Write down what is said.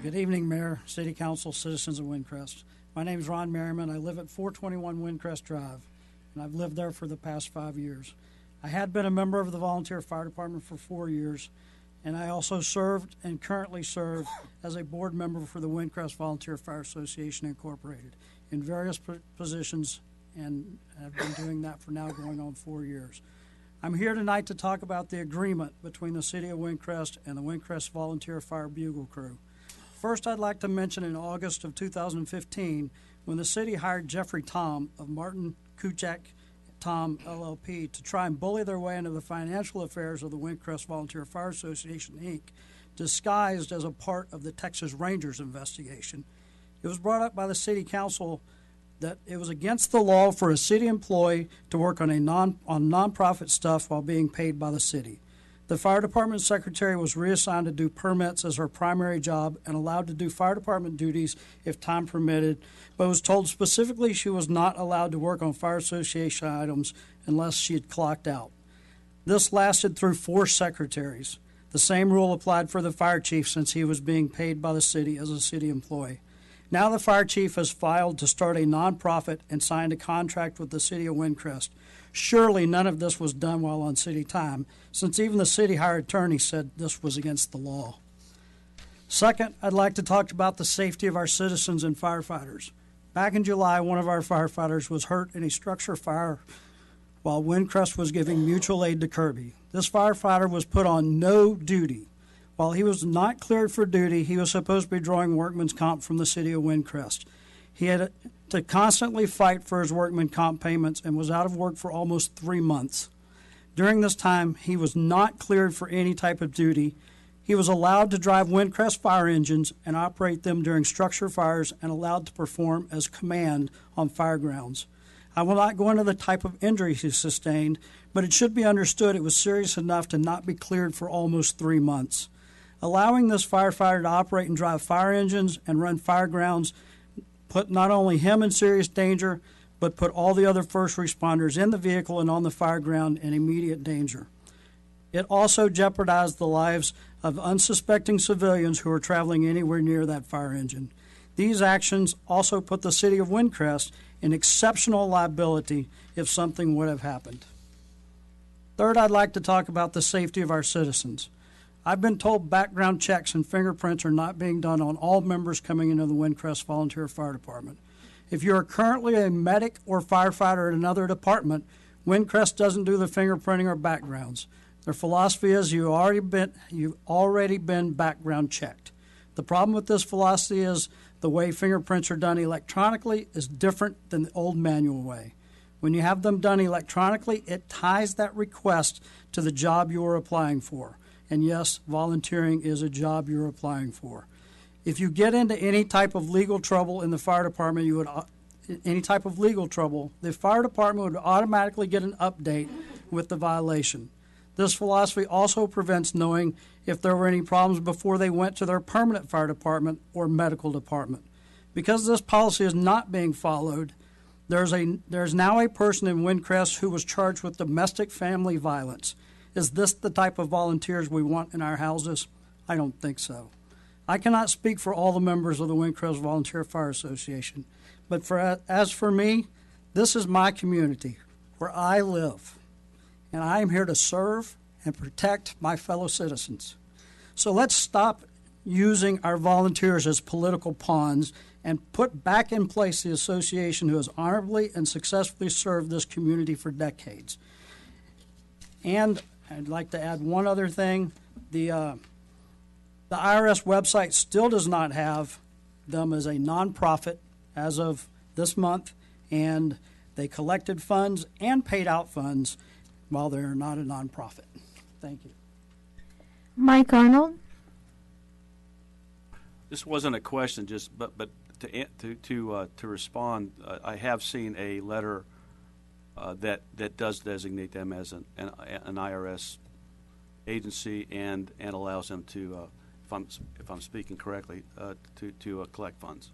Good evening, Mayor, City Council, citizens of Windcrest. My name is Ron Merriman. I live at 421 Windcrest Drive, and I've lived there for the past 5 years. I had been a member of the volunteer fire department for 4 years, and I also served and currently serve as a board member for the Windcrest Volunteer Fire Association Incorporated in various positions, and have been doing that for now going on 4 years. I'm here tonight to talk about the agreement between the City of Windcrest and the Windcrest Volunteer Fire Bugle Crew. First, I'd like to mention in August of 2015, when the city hired Jeffrey Tom of Martin Kuchek Tom LLP to try and bully their way into the financial affairs of the Windcrest Volunteer Fire Association, Inc., disguised as a part of the Texas Rangers investigation. It was brought up by the City Council that it was against the law for a city employee to work on nonprofit stuff while being paid by the city. The fire department secretary was reassigned to do permits as her primary job and allowed to do fire department duties if time permitted, but was told specifically she was not allowed to work on fire association items unless she had clocked out. This lasted through 4 secretaries. The same rule applied for the fire chief since he was being paid by the city as a city employee. Now the fire chief has filed to start a nonprofit and signed a contract with the city of Windcrest. Surely none of this was done while on city time, since even the city hired attorney said this was against the law. Second, I'd like to talk about the safety of our citizens and firefighters. Back in July, one of our firefighters was hurt in a structure fire while Windcrest was giving mutual aid to Kirby. This firefighter was put on no duty. While he was not cleared for duty, he was supposed to be drawing workman's comp from the city of Windcrest. He had to constantly fight for his workman comp payments and was out of work for almost 3 months. During this time, he was not cleared for any type of duty. He was allowed to drive Windcrest fire engines and operate them during structure fires and allowed to perform as command on fire grounds. I will not go into the type of injury he sustained, but it should be understood it was serious enough to not be cleared for almost 3 months. Allowing this firefighter to operate and drive fire engines and run fire grounds put not only him in serious danger, but put all the other first responders in the vehicle and on the fire ground in immediate danger. It also jeopardized the lives of unsuspecting civilians who were traveling anywhere near that fire engine. These actions also put the city of Windcrest in exceptional liability if something would have happened. Third, I'd like to talk about the safety of our citizens. I've been told background checks and fingerprints are not being done on all members coming into the Windcrest Volunteer Fire Department. If you are currently a medic or firefighter in another department, Windcrest doesn't do the fingerprinting or backgrounds. Their philosophy is you've already been background checked. The problem with this philosophy is the way fingerprints are done electronically is different than the old manual way. When you have them done electronically, it ties that request to the job you are applying for. And yes, volunteering is a job you're applying for. If you get into any type of legal trouble in the fire department, the fire department would automatically get an update with the violation. This philosophy also prevents knowing if there were any problems before they went to their permanent fire department or medical department. Because this policy is not being followed, there's now a person in Windcrest who was charged with domestic family violence. Is this the type of volunteers we want in our houses? I don't think so. I cannot speak for all the members of the Windcrest Volunteer Fire Association, but as for me, this is my community where I live, and I am here to serve and protect my fellow citizens. So let's stop using our volunteers as political pawns and put back in place the association who has honorably and successfully served this community for decades. And I'd like to add one other thing. The IRS website still does not have them as a nonprofit as of this month, and they collected funds and paid out funds while they're not a nonprofit. Thank you. Mike Arnold. This wasn't a question, but to respond, I have seen a letter that does designate them as an IRS agency and allows them to, if I'm speaking correctly, to collect funds.